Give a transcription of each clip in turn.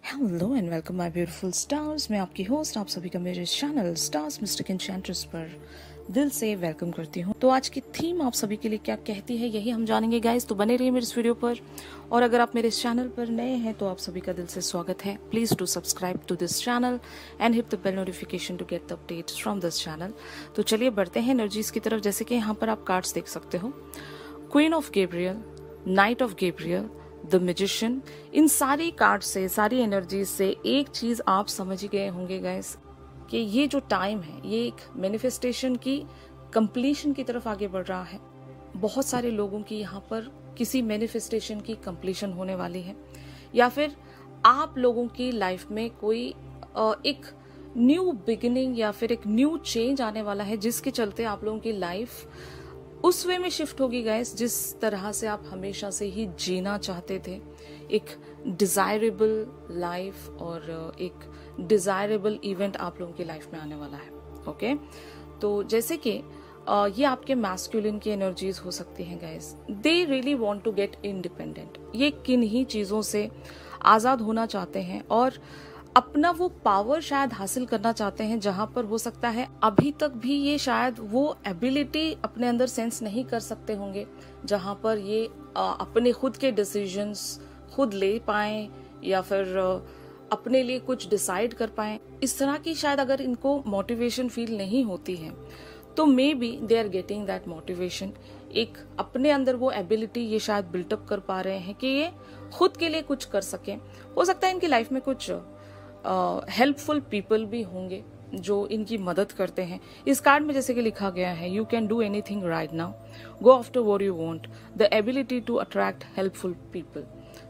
Hello and welcome my beautiful stars. मैं आपकी host आप सभी का मेरे चैनल स्टार्स मिस्टिक एन्चेंट्रेस पर दिल से वेलकम करती हूँ। तो आज की थीम आप सभी के लिए क्या कहती है यही हम जानेंगे गाइस, तो बने रहिए मेरे इस वीडियो पर। और अगर आप मेरे इस चैनल पर नए हैं तो आप सभी का दिल से स्वागत है। Please do subscribe to this channel and hit the bell notification to get the updates from this channel. तो चलिए बढ़ते हैं एनर्जीज की तरफ। जैसे कि यहाँ पर आप कार्ड्स देख सकते हो, queen of Gabriel, knight of Gabriel, the magician. इन सारी कार्ड से, सारी एनर्जी से एक चीज आप समझ ही गए होंगे गाइस कि ये जो टाइम है ये एक मैनिफेस्टेशन की कंप्लीशन की तरफ आगे बढ़ रहा है। बहुत सारे लोगों की यहाँ पर किसी मैनिफेस्टेशन की कंप्लीशन होने वाली है, या फिर आप लोगों की लाइफ में कोई एक न्यू बिगिनिंग या फिर एक न्यू चेंज आने वाला है, जिसके चलते आप लोगों की लाइफ उस वे में शिफ्ट होगी गाइस जिस तरह से आप हमेशा से ही जीना चाहते थे। एक डिजायरेबल लाइफ और एक डिजायरेबल इवेंट आप लोगों की लाइफ में आने वाला है। ओके, तो जैसे कि ये आपके मैस्कुलिन की एनर्जीज हो सकती हैं guys. They really want to get independent. ये किन ही चीजों से आजाद होना चाहते हैं और अपना वो पावर शायद हासिल करना चाहते हैं, जहां पर हो सकता है अभी तक भी ये शायद वो एबिलिटी अपने अंदर सेंस नहीं कर सकते होंगे, जहां पर ये अपने खुद के डिसीजंस खुद ले पाएं या फिर अपने लिए कुछ डिसाइड कर पाएं। इस तरह की शायद अगर इनको मोटिवेशन फील नहीं होती है तो maybe they are getting that motivation. एक अपने अंदर वो एबिलिटी ये शायद बिल्टअप कर पा रहे हैं कि ये खुद के लिए कुछ कर सके। हो सकता है इनकी लाइफ में कुछ हेल्पफुल पीपल भी होंगे जो इनकी मदद करते हैं। इस कार्ड में जैसे कि लिखा गया है, you can do anything right now, go after what you want, the ability to attract helpful people.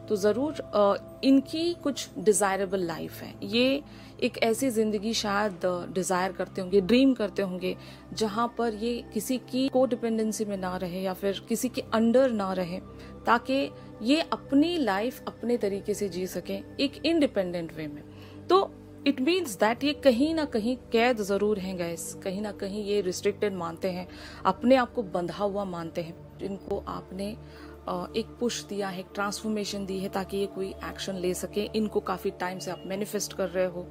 तो जरूर इनकी कुछ डिजायरेबल लाइफ है। ये एक ऐसी जिंदगी शायद डिजायर करते होंगे, ड्रीम करते होंगे, जहां पर ये किसी की को डिपेंडेंसी में ना रहे या फिर किसी के अंडर ना रहे, ताकि ये अपनी लाइफ अपने तरीके से जी सके एक इंडिपेंडेंट वे में। तो इट मीन्स दैट ये कहीं ना कहीं कैद जरूर हैं गाइस, कहीं ना कहीं ये रिस्ट्रिक्टेड मानते हैं, अपने आप को बंधा हुआ मानते हैं। इनको आपने एक पुश दिया है, एक ट्रांसफॉर्मेशन दी है ताकि ये कोई एक्शन ले सके। इनको काफी टाइम से आप मैनिफेस्ट कर रहे हो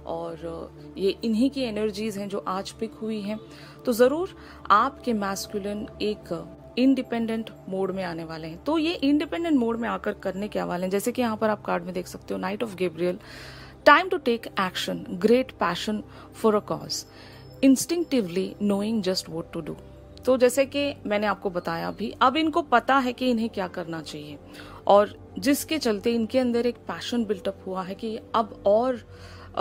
और ये इन्हीं की एनर्जीज हैं जो आज पिक हुई हैं। तो जरूर आपके मैस्कुलिन एक इंडिपेंडेंट मोड में आने वाले हैं। तो ये इंडिपेंडेंट मोड में आकर करने क्या वाले हैं, जैसे कि यहाँ पर आप कार्ड में देख सकते हो, knight of Gabriel, time to take action, great passion for a cause, instinctively knowing just what to do. तो जैसे कि मैंने आपको बताया भी, अब इनको पता है कि इन्हें क्या करना चाहिए और जिसके चलते इनके अंदर एक पैशन बिल्टअप हुआ है कि अब और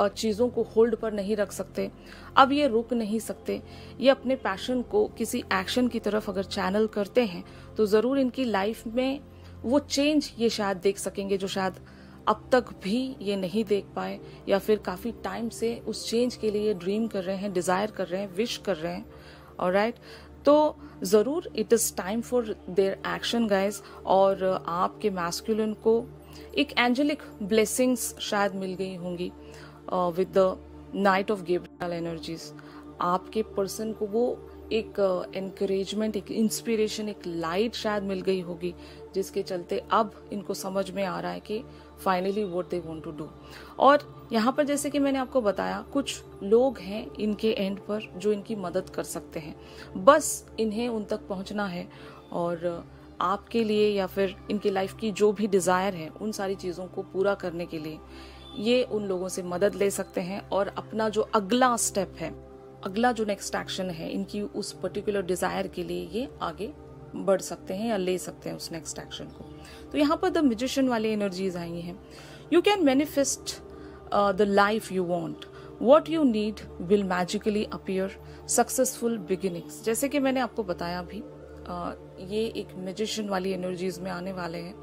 चीजों को होल्ड पर नहीं रख सकते, अब ये रुक नहीं सकते। ये अपने पैशन को किसी एक्शन की तरफ अगर चैनल करते हैं तो जरूर इनकी लाइफ में वो चेंज ये शायद देख सकेंगे जो शायद अब तक भी ये नहीं देख पाए, या फिर काफी टाइम से उस चेंज के लिए ड्रीम कर रहे हैं, डिजायर कर रहे हैं, विश कर रहे हैं। ऑलराइट, तो जरूर it is time for their action guys. और आपके मैस्कुलिन को एक एंजेलिक ब्लेसिंग्स शायद मिल गई होंगी with the night of Gabriel energies. आपके पर्सन को वो एक एनकरेजमेंट, एक इंस्पिरेशन, एक लाइट शायद मिल गई होगी, जिसके चलते अब इनको समझ में आ रहा है कि finally what they want to do. और यहाँ पर जैसे कि मैंने आपको बताया, कुछ लोग हैं इनके एंड पर जो इनकी मदद कर सकते हैं, बस इन्हें उन तक पहुंचना है और आपके लिए या फिर इनकी लाइफ की जो भी डिजायर है उन सारी चीजों को पूरा करने के लिए ये उन लोगों से मदद ले सकते हैं और अपना जो अगला स्टेप है, अगला जो नेक्स्ट एक्शन है इनकी उस पर्टिकुलर डिजायर के लिए ये आगे बढ़ सकते हैं या ले सकते हैं उस नेक्स्ट एक्शन को। तो यहाँ पर द मैजिशियन वाली एनर्जीज आई हैं। You can manifest the life you want, what you need will magically appear, successful beginnings. जैसे कि मैंने आपको बताया भी, ये एक मैजिशियन वाली एनर्जीज में आने वाले हैं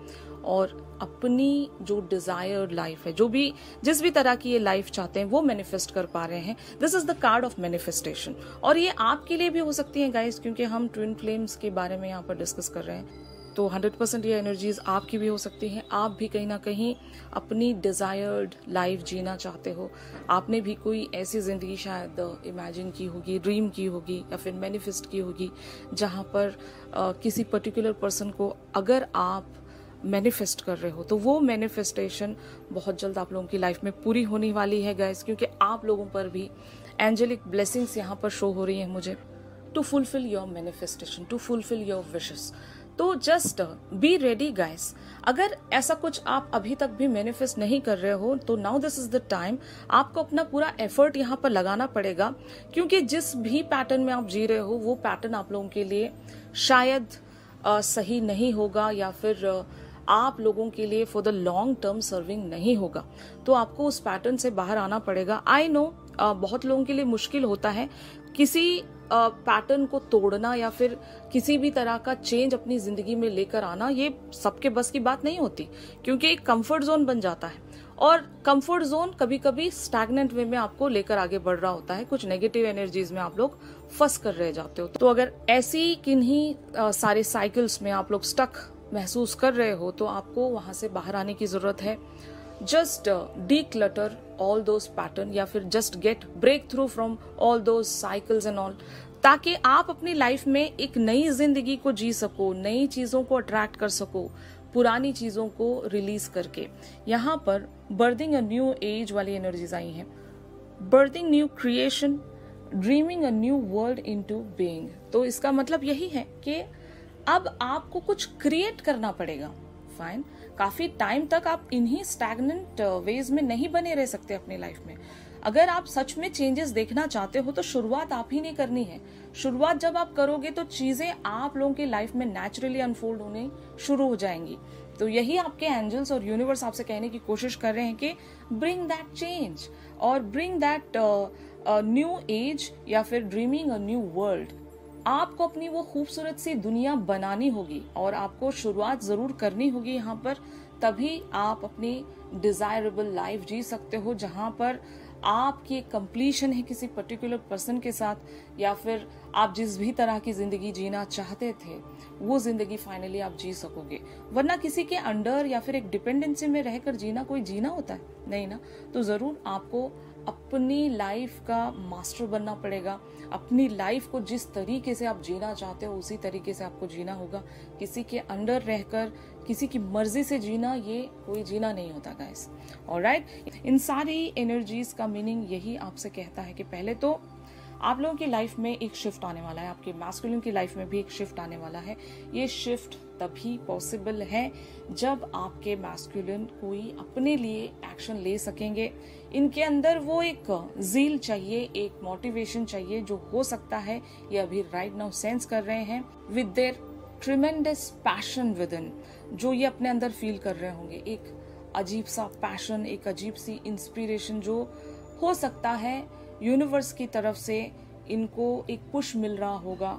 और अपनी जो डिजायर्ड लाइफ है, जो भी जिस भी तरह की ये लाइफ चाहते हैं वो मैनिफेस्ट कर पा रहे हैं। This is the card of manifestation. और ये आपके लिए भी हो सकती है गाइस, क्योंकि हम ट्विन फ्लेम्स के बारे में यहाँ पर डिस्कस कर रहे हैं। तो 100% ये एनर्जीज आपकी भी हो सकती हैं। आप भी कहीं ना कहीं अपनी डिजायर्ड लाइफ जीना चाहते हो। आपने भी कोई ऐसी जिंदगी शायद इमेजिन की होगी, ड्रीम की होगी या फिर मैनिफेस्ट की होगी, जहां पर किसी पर्टिकुलर पर्सन को अगर आप मैनिफेस्ट कर रहे हो, तो वो मैनिफेस्टेशन बहुत जल्द आप लोगों की लाइफ में पूरी होने वाली है गाइस, क्योंकि आप लोगों पर भी एंजेलिक ब्लेसिंग्स यहाँ पर शो हो रही हैं मुझे, to fulfil your manifestation, to fulfil your wishes. तो जस्ट बी रेडी गाइस। अगर ऐसा कुछ आप अभी तक भी मैनिफेस्ट नहीं कर रहे हो तो now this is the time, आपको अपना पूरा एफर्ट यहाँ पर लगाना पड़ेगा, क्योंकि जिस भी पैटर्न में आप जी रहे हो वो पैटर्न आप लोगों के लिए शायद सही नहीं होगा, या फिर आप लोगों के लिए for the long term serving नहीं होगा। तो आपको उस पैटर्न से बाहर आना पड़ेगा। आई नो बहुत लोगों के लिए मुश्किल होता है किसी पैटर्न को तोड़ना, या फिर किसी भी तरह का चेंज अपनी जिंदगी में लेकर आना, ये सबके बस की बात नहीं होती, क्योंकि एक कंफर्ट जोन बन जाता है, और कंफर्ट जोन कभी कभी स्टैग्नेंट वे में आपको लेकर आगे बढ़ रहा होता है, कुछ नेगेटिव एनर्जीज में आप लोग फंस कर रह जाते हो। तो अगर ऐसी किन्हीं सारे साइकिल्स में आप लोग स्टक महसूस कर रहे हो तो आपको वहां से बाहर आने की जरूरत है। Just declutter all those pattern, या फिर just get break through from all those cycles and all, ताकि आप अपनी लाइफ में एक नई जिंदगी को जी सको, नई चीजों को अट्रैक्ट कर सको, पुरानी चीजों को रिलीज करके। यहाँ पर बर्थिंग अ न्यू एज वाली एनर्जीज आई हैं, berthing new creation, dreaming a new world into being. तो इसका मतलब यही है कि अब आपको कुछ क्रिएट करना पड़ेगा। फाइन, काफी टाइम तक आप इन्हीं स्टैग्नेंट वेज में नहीं बने रह सकते अपनी लाइफ में। अगर आप सच में चेंजेस देखना चाहते हो तो शुरुआत आप ही ने करनी है। शुरुआत जब आप करोगे तो चीजें आप लोगों की लाइफ में नेचुरली अनफोल्ड होने शुरू हो जाएंगी। तो यही आपके एंजल्स और यूनिवर्स आपसे कहने की कोशिश कर रहे हैं कि ब्रिंग दैट चेंज, और ब्रिंग दैट न्यू एज, या फिर ड्रीमिंग अ न्यू वर्ल्ड। आपको अपनी वो खूबसूरत सी दुनिया बनानी होगी, और आपको शुरुआत जरूर करनी होगी यहाँ पर, तभी आप अपनी डिजायरेबल लाइफ जी सकते हो, जहां पर आपकी एक कंप्लीशन है किसी पर्टिकुलर पर्सन के साथ, या फिर आप जिस भी तरह की जिंदगी जीना चाहते थे वो जिंदगी फाइनली आप जी सकोगे। वरना किसी के अंडर या फिर एक डिपेंडेंसी में रहकर जीना कोई जीना होता है? नहीं ना। तो जरूर आपको अपनी लाइफ का मास्टर बनना पड़ेगा। अपनी लाइफ को जिस तरीके से आप जीना चाहते हो उसी तरीके से आपको जीना होगा। किसी के अंडर रहकर किसी की मर्जी से जीना, ये कोई जीना नहीं होता गाइस। ऑलराइट, इन सारी एनर्जीज का मीनिंग यही आपसे कहता है कि पहले तो आप लोगों की लाइफ में एक शिफ्ट आने वाला है, आपके मैस्कुलिन की लाइफ में भी एक शिफ्ट आने वाला है। ये शिफ्ट तभी पॉसिबल है जब आपके मैस्कुलिन कोई अपने लिए एक्शन ले सकेंगे। इनके अंदर वो एक जील चाहिए, एक मोटिवेशन चाहिए, जो हो सकता है ये अभी राइट नाउ सेंस कर रहे हैं with their tremendous passion with in, जो ये अपने अंदर फील कर रहे होंगे। एक अजीब सा पैशन, एक अजीब सी इंस्पिरेशन, जो हो सकता है यूनिवर्स की तरफ से इनको एक पुश मिल रहा होगा।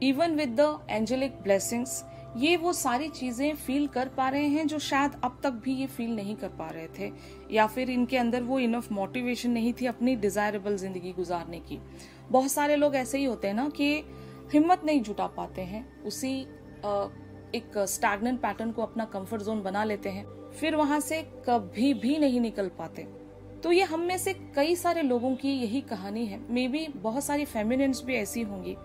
Even with the angelic blessings ये वो सारी चीजें फील कर पा रहे हैं जो शायद अब तक भी ये फील नहीं कर पा रहे थे, या फिर इनके अंदर वो इनफ मोटिवेशन नहीं थी अपनी डिजायरेबल जिंदगी गुजारने की। बहुत सारे लोग ऐसे ही होते हैं ना कि हिम्मत नहीं जुटा पाते हैं, उसी एक स्टैग्नेंट पैटर्न को अपना कंफर्ट जोन बना लेते हैं, फिर वहां से कभी भी नहीं निकल पाते। तो ये हम में से कई सारे लोगों की यही कहानी है। मे बी बहुत सारी फेमिनिन्स भी ऐसी होंगी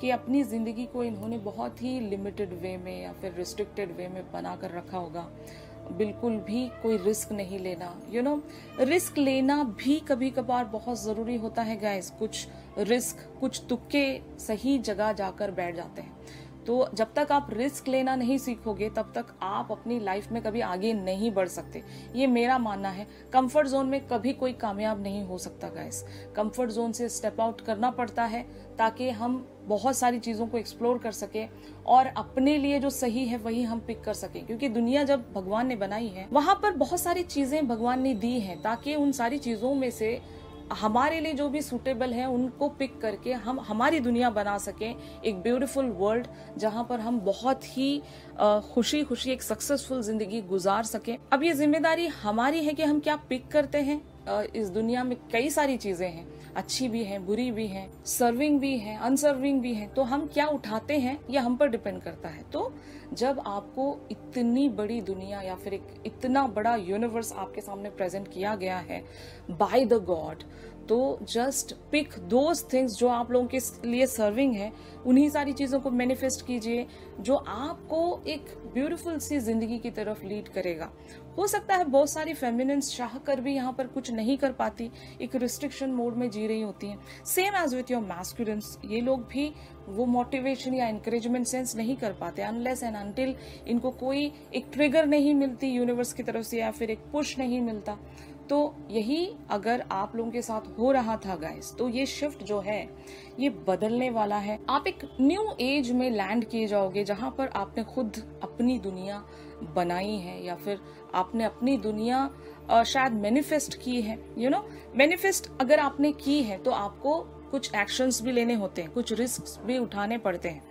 कि अपनी जिंदगी को इन्होंने बहुत ही लिमिटेड वे में या फिर रिस्ट्रिक्टेड वे में बना कर रखा होगा। बिल्कुल भी कोई रिस्क नहीं लेना, रिस्क लेना भी कभी कभार बहुत जरूरी होता है गाइस। कुछ रिस्क, कुछ तुक्के सही जगह जाकर बैठ जाते हैं। तो जब तक आप रिस्क लेना नहीं सीखोगे तब तक आप अपनी लाइफ में कभी आगे नहीं बढ़ सकते, ये मेरा मानना है। कंफर्ट जोन में कभी कोई कामयाब नहीं हो सकता गाइस। कंफर्ट जोन से स्टेप आउट करना पड़ता है ताकि हम बहुत सारी चीजों को एक्सप्लोर कर सके और अपने लिए जो सही है वही हम पिक कर सके। क्योंकि दुनिया जब भगवान ने बनाई है वहां पर बहुत सारी चीजें भगवान ने दी हैं ताकि उन सारी चीजों में से हमारे लिए जो भी सूटेबल है उनको पिक करके हम हमारी दुनिया बना सकें, एक ब्यूटीफुल वर्ल्ड जहां पर हम बहुत ही खुशी खुशी एक सक्सेसफुल जिंदगी गुजार सकें। अब ये जिम्मेदारी हमारी है कि हम क्या पिक करते हैं। इस दुनिया में कई सारी चीजें हैं, अच्छी भी हैं, बुरी भी हैं, सर्विंग भी हैं, अनसर्विंग भी हैं। तो हम क्या उठाते हैं ये हम पर डिपेंड करता है। तो जब आपको इतनी बड़ी दुनिया या फिर एक इतना बड़ा यूनिवर्स आपके सामने प्रेजेंट किया गया है बाय द गॉड, तो जस्ट पिक दोज थिंग्स जो आप लोगों के लिए सर्विंग है, उन्हीं सारी चीजों को मैनिफेस्ट कीजिए जो आपको एक ब्यूटीफुल सी जिंदगी की तरफ लीड करेगा। हो सकता है बहुत सारी फेमिनिन्स चाह कर भी यहाँ पर कुछ नहीं कर पाती, एक रिस्ट्रिक्शन मोड में जी रही होती हैं। Same as with your masculines, ये लोग भी वो मोटिवेशन या इंकरेजमेंट सेंस नहीं कर पाते अनलेस एंड अनटिल इनको कोई एक ट्रिगर नहीं मिलती यूनिवर्स की तरफ से या फिर एक पुश नहीं मिलता। तो यही अगर आप लोगों के साथ हो रहा था गाइस, तो ये शिफ्ट जो है ये बदलने वाला है। आप एक न्यू एज में लैंड किए जाओगे जहां पर आपने खुद अपनी दुनिया बनाई है या फिर आपने अपनी दुनिया शायद मैनिफेस्ट की है। मैनिफेस्ट अगर आपने की है तो आपको कुछ एक्शंस भी लेने होते हैं, कुछ रिस्क भी उठाने पड़ते हैं।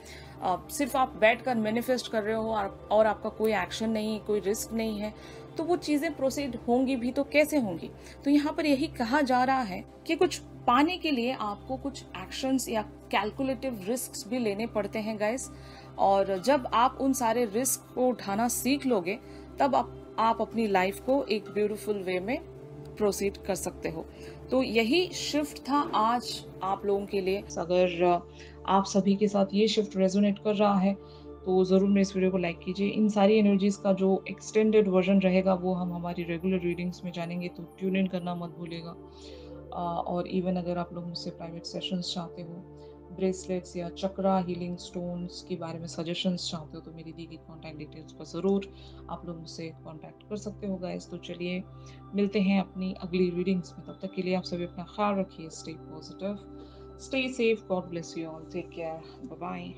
सिर्फ आप बैठकर मैनिफेस्ट कर रहे हो और आपका कोई एक्शन नहीं, कोई रिस्क नहीं है, तो वो चीजें प्रोसीड होंगी भी तो कैसे होंगी। तो यहाँ पर यही कहा जा रहा है कि कुछ पाने के लिए आपको कुछ एक्शंस या कैलकुलेटिव रिस्क भी लेने पड़ते हैं गाइस। और जब आप उन सारे रिस्क को उठाना सीख लोगे तब आप अपनी लाइफ को एक ब्यूटीफुल वे में प्रोसीड कर सकते हो। तो यही शिफ्ट था आज आप लोगों के लिए। अगर आप सभी के साथ ये शिफ्ट रेजोनेट कर रहा है तो ज़रूर मेरे इस वीडियो को लाइक कीजिए। इन सारी एनर्जीज का जो एक्सटेंडेड वर्जन रहेगा वो हम हमारी रेगुलर रीडिंग्स में जानेंगे, तो ट्यून इन करना मत भूलिएगा। और इवन अगर आप लोग मुझसे प्राइवेट सेशंस चाहते हो, ब्रेसलेट्स या चक्रा हीलिंग स्टोन्स के बारे में सजेशंस चाहते हो, तो मेरी दी गई कॉन्टैक्ट डिटेल्स पर ज़रूर आप लोग मुझसे कॉन्टैक्ट कर सकते हो गाइस। तो चलिए मिलते हैं अपनी अगली रीडिंग्स में। तब तक के लिए आप सभी अपना ख्याल रखिए। Stay positive, stay safe, God bless you all, take care, bye bye.